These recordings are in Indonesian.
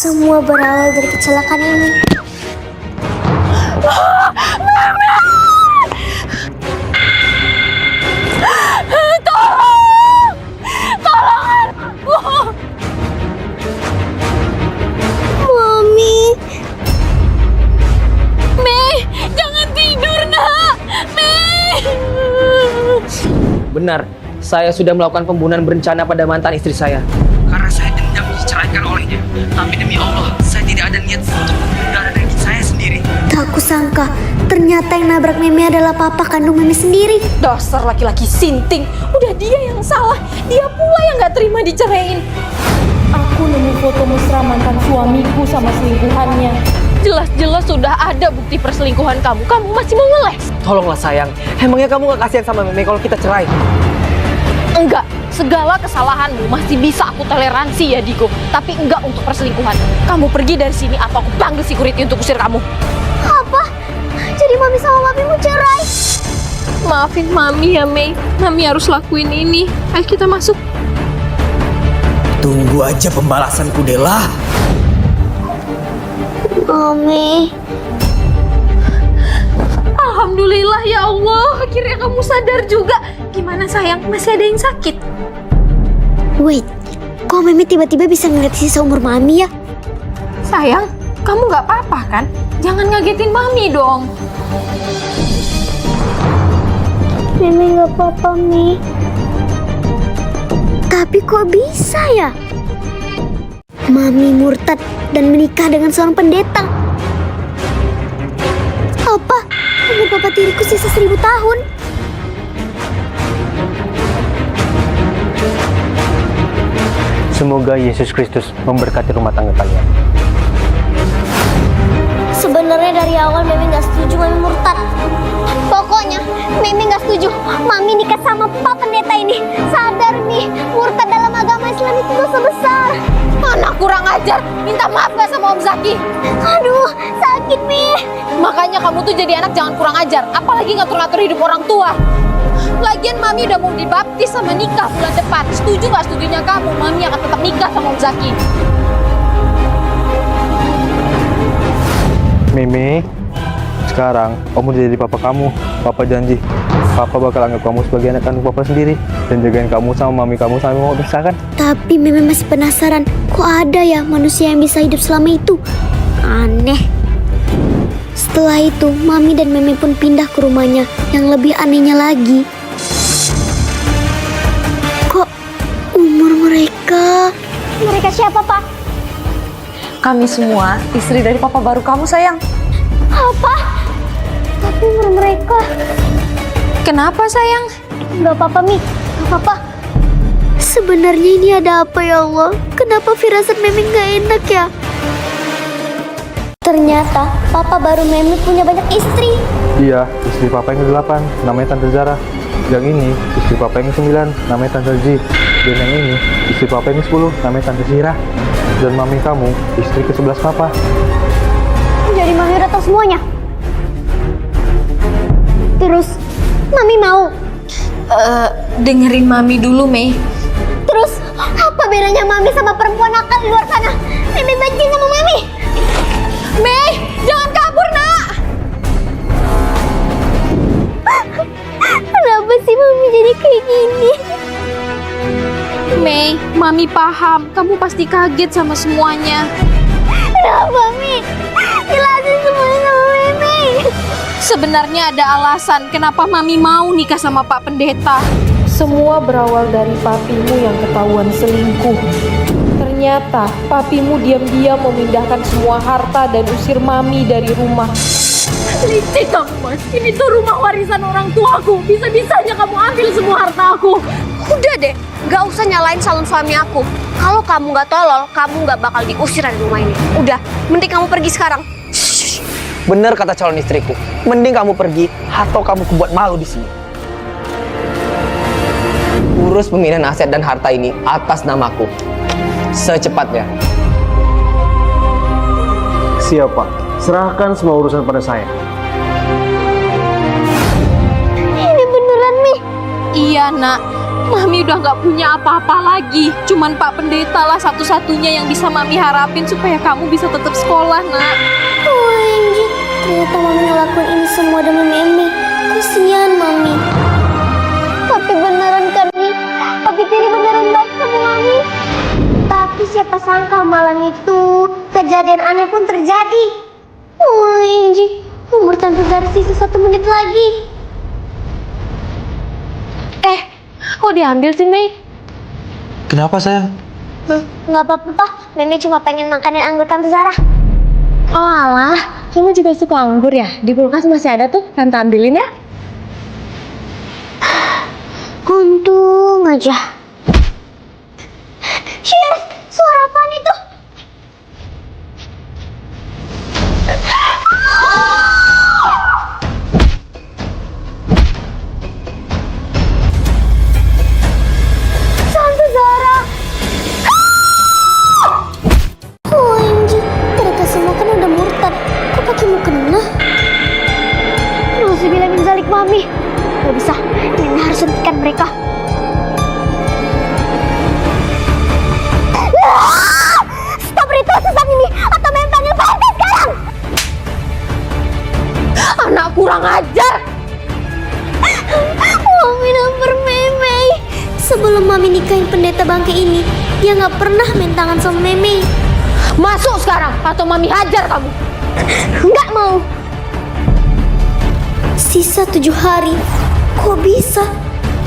Semua berawal dari kecelakaan ini. Tolong! Tolong aku! Mami. Mei, jangan tidur, nak! Mei! Benar, saya sudah melakukan pembunuhan berencana pada mantan istri saya. Karena saya dendam diceraikan olehnya. Tapi demi Allah, saya tidak ada niat untuk membunuh darah daging saya sendiri. Tak kusangka, ternyata yang nabrak Meme adalah papa kandung Meme sendiri. Dasar laki-laki sinting. Udah dia yang salah. Dia pula yang gak terima diceraiin. Aku nemu foto mesra mantan suamiku sama selingkuhannya. Jelas-jelas sudah ada bukti perselingkuhan kamu. Kamu masih mau ngeles? Tolonglah sayang, emangnya kamu gak kasihan sama Meme kalau kita cerai? Enggak, segala kesalahanmu masih bisa aku toleransi ya Digo. Tapi enggak untuk perselingkuhan. Kamu pergi dari sini atau aku panggil security untuk usir kamu. Apa? Jadi Mami sama Papi mau cerai? Maafin Mami ya Mei. Mami harus lakuin ini. Ayo kita masuk. Tunggu aja pembalasanku, Dela. Mami. Alhamdulillah ya Allah, akhirnya kamu sadar juga. Gimana sayang, masih ada yang sakit? Wait, kok Meme tiba-tiba bisa ngeliat sisa umur Mami ya? Sayang, kamu gak apa-apa kan? Jangan ngagetin Mami dong. Meme gak apa-apa, Mi. Tapi kok bisa ya? Mami murtad dan menikah dengan seorang pendeta. Apa? Umur papa tiriku sisa 1000 tahun. Semoga Yesus Kristus memberkati rumah tangga kalian. Sebenarnya dari awal Meme gak setuju Mami murtad. Pokoknya Meme gak setuju Mami nikah sama Pak Pendeta ini. Sadar nih, murtad dalam agama Islam itu dosa besar. Anak kurang ajar, minta maaf gak sama Om Zaki? Aduh, sakit Mi. Makanya kamu tuh jadi anak jangan kurang ajar, apalagi ngatur-ngatur hidup orang tua. Lagian Mami udah mau dibaptis sama nikah bulan depan. Setuju gak setujunya kamu, Mami akan tetap nikah sama Om Zaki. Mimi, sekarang Om udah jadi papa kamu. Papa janji, Papa bakal anggap kamu sebagai anak kandung Papa sendiri dan jagain kamu sama mami kamu sampai mau pisahkan. Tapi Meme masih penasaran, kok ada ya manusia yang bisa hidup selama itu? Aneh. Setelah itu, Mami dan Meme pun pindah ke rumahnya. Yang lebih anehnya lagi, kok umur mereka? Mereka siapa, Pak? Kami semua istri dari papa baru kamu, sayang. Apa? Tapi umur mereka... Kenapa, sayang? Gak apa-apa, Mi. Gak apa-apa. Sebenarnya ini ada apa ya Allah? Kenapa firasat Meme gak enak ya? Ternyata papa baru Meme punya banyak istri. Iya, istri Papa yang ke-8 namanya Tante Zara. Yang ini istri Papa yang ke-9 namanya Tante Zi. Dan yang ini istri Papa yang ke-10 namanya Tante Zira. Dan mami kamu istri ke-11 Papa. Jadi Mami udah tahu semuanya. Terus Mami mau. Dengerin Mami dulu, Mei. Terus apa bedanya Mami sama perempuan nakal di luar sana? Meme benci sama Mami. Mei, jangan kabur, nak! Kenapa sih Mami jadi kayak gini? Mei, Mami paham. Kamu pasti kaget sama semuanya. Kenapa Mi? Jelasin semuanya sama Meme. Sebenarnya ada alasan kenapa Mami mau nikah sama Pak Pendeta. Semua berawal dari papimu yang ketahuan selingkuh. Ternyata papimu diam-diam memindahkan semua harta dan usir Mami dari rumah. Licik kamu, Mas. Ini tuh rumah warisan orang tuaku. Bisa-bisanya kamu ambil semua harta aku. Udah deh, gak usah nyalain calon suami aku. Kalau kamu gak tolol, kamu gak bakal diusir dari rumah ini. Udah, mending kamu pergi sekarang. Benar kata calon istriku. Mending kamu pergi atau kamu kebuat malu di sini. Urus pemindahan aset dan harta ini atas namaku. Secepatnya. Siap, Pak. Serahkan semua urusan pada saya. Ini beneran Mi? Iya, nak. Mami udah gak punya apa-apa lagi. Cuman Pak Pendeta lah satu-satunya yang bisa Mami harapin supaya kamu bisa tetap sekolah, nak. OMG, ternyata Mami ngelakuin ini semua demi Meme. Kasihan Mami. Tapi beneran kan, Mi? Papi Tiri beneran baik sama Mami. Tapi siapa sangka malam itu kejadian aneh pun terjadi. OMG, umur Tante Zara sisa 1 menit lagi. Kok diambil sih, Mei? Kenapa sayang? Nggak apa-apa, Pak. Meme cuma pengen makanin anggur Tante Zara. Oh alah, kamu juga suka anggur ya? Di kulkas masih ada tuh, Tante ambilin ya. Untung aja. Yes, suara apaan itu? Tante Zara. OMG, mereka semua kan udah murtad. Kok pakai mukena? Nauzubillah min zalik, Mami. Gak bisa, Mimi harus hentikan mereka. Stop ritual sesat ini, atau Mimi panggil Pak RT sekarang. Anak kurang ajar. Mami nampar Meme. Sebelum Mami nikahin pendeta bangke ini, dia gak pernah main tangan sama Meme. Masuk sekarang atau Mami hajar kamu. Nggak mau. Sisa 7 hari. Kok bisa?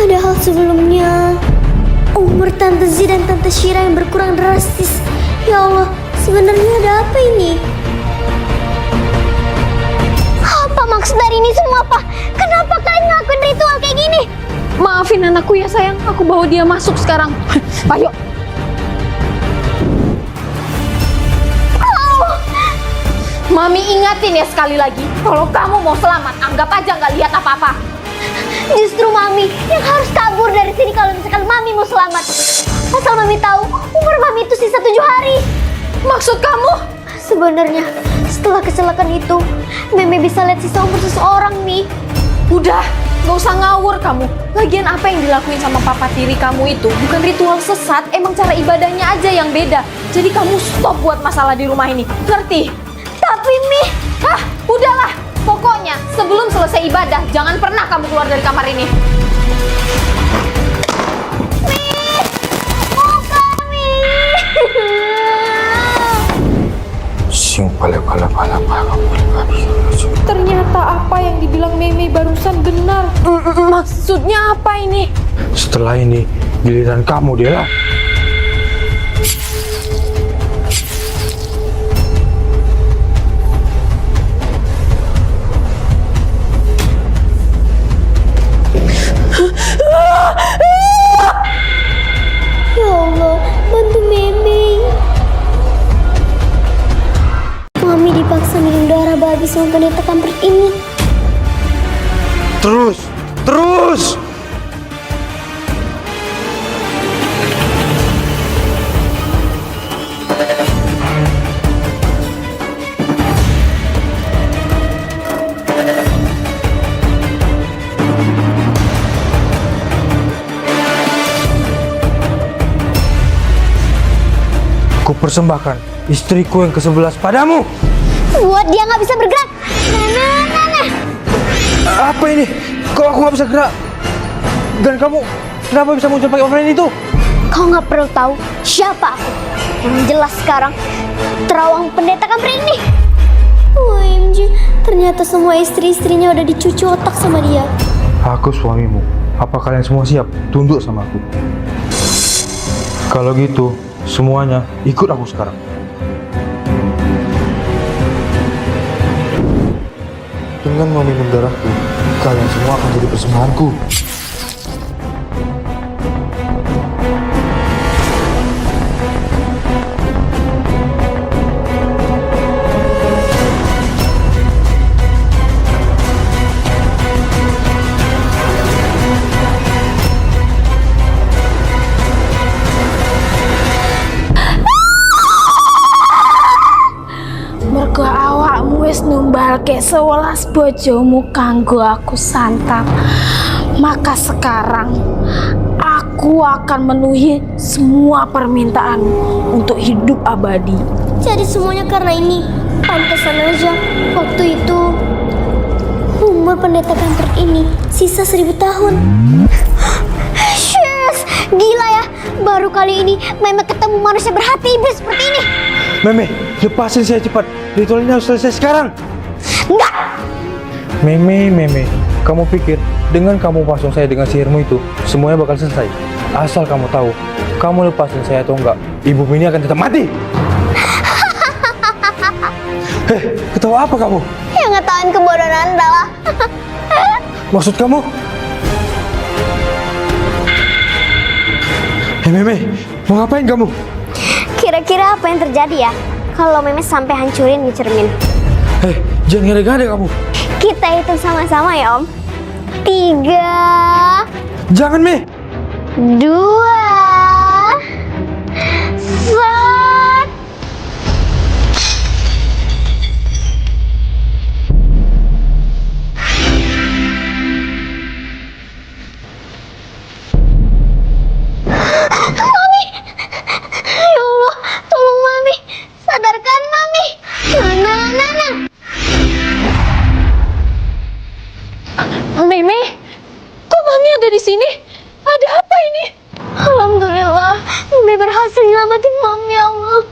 Padahal sebelumnya umur Tante Z dan Tante Shira yang berkurang drastis. Ya Allah, sebenarnya ada apa ini? Apa maksud dari ini semua, Pak? Kenapa kalian ngelakuin ritual kayak gini? Maafin anakku ya sayang, aku bawa dia masuk sekarang. Ayo. Mami ingatin ya sekali lagi, kalau kamu mau selamat, anggap aja nggak lihat apa-apa. Justru Mami yang harus kabur dari sini kalau misalkan Mami mau selamat. Asal Mami tahu, umur Mami itu sisa 7 hari. Maksud kamu? Sebenarnya setelah kecelakaan itu, Meme bisa lihat sisa umur seseorang, Mi. Udah, nggak usah ngawur kamu. Lagian apa yang dilakuin sama papa tiri kamu itu bukan ritual sesat, emang cara ibadahnya aja yang beda. Jadi kamu stop buat masalah di rumah ini, ngerti? Tapi Mi, Udahlah, pokoknya sebelum selesai ibadah jangan pernah kamu keluar dari kamar ini. Ternyata apa yang dibilang Meme barusan benar. Maksudnya apa ini? Setelah ini, giliran kamu, Dela. ya Allah, bantu Meme. Mami dipaksa minum darah babi sama pendeta kampret ini. Terus! Ku persembahkan istriku yang ke-11 padamu. Buat dia nggak bisa bergerak. Nenek. Apa ini? Kok aku nggak bisa gerak? Dan kamu kenapa bisa muncul pakai offline itu? Kau nggak perlu tahu siapa aku. Yang jelas sekarang terawang pendeta kampret ini. OMG, ternyata semua istri-istrinya udah dicuci otak sama dia. Aku suamimu. Apa kalian semua siap tunduk sama aku? Kalau gitu, semuanya ikut aku sekarang. Dengan meminum darahku, kalian semua akan jadi persembahanku. Mergo awakmu wis numbalke 11 bojomu kanggo aku santap. Maka sekarang aku Aku akan memenuhi semua permintaanmu untuk hidup abadi. Jadi semuanya karena ini. Pantesan aja waktu itu umur pendeta kampret ini sisa 1000 tahun. Yes, gila ya. Baru kali ini Meme ketemu manusia berhati iblis seperti ini. Meme, lepasin saya cepat. Ritual ini harus selesai sekarang. Enggak. Meme, kamu pikir dengan kamu pasung saya dengan sihirmu itu semuanya bakal selesai? Asal kamu tahu, kamu lepasin saya atau enggak, ibu ini akan tetap mati. Ketawa apa kamu? Ya ngetahuin kebodohan Anda lah. Maksud kamu? Meme, mau ngapain kamu? Kira-kira apa yang terjadi ya kalau Meme sampai hancurin di cermin? Jangan ngade-ngade kamu. Kita hitung sama-sama ya Om. 3, Jangan, Me. 2, 1. Mami, ya Allah, tolong Mami, sadarkan Mami. Nah. Meme, kok Mami ada di sini? Ada apa ini? Alhamdulillah, Mami berhasil nyelamatin Mami ya Allah.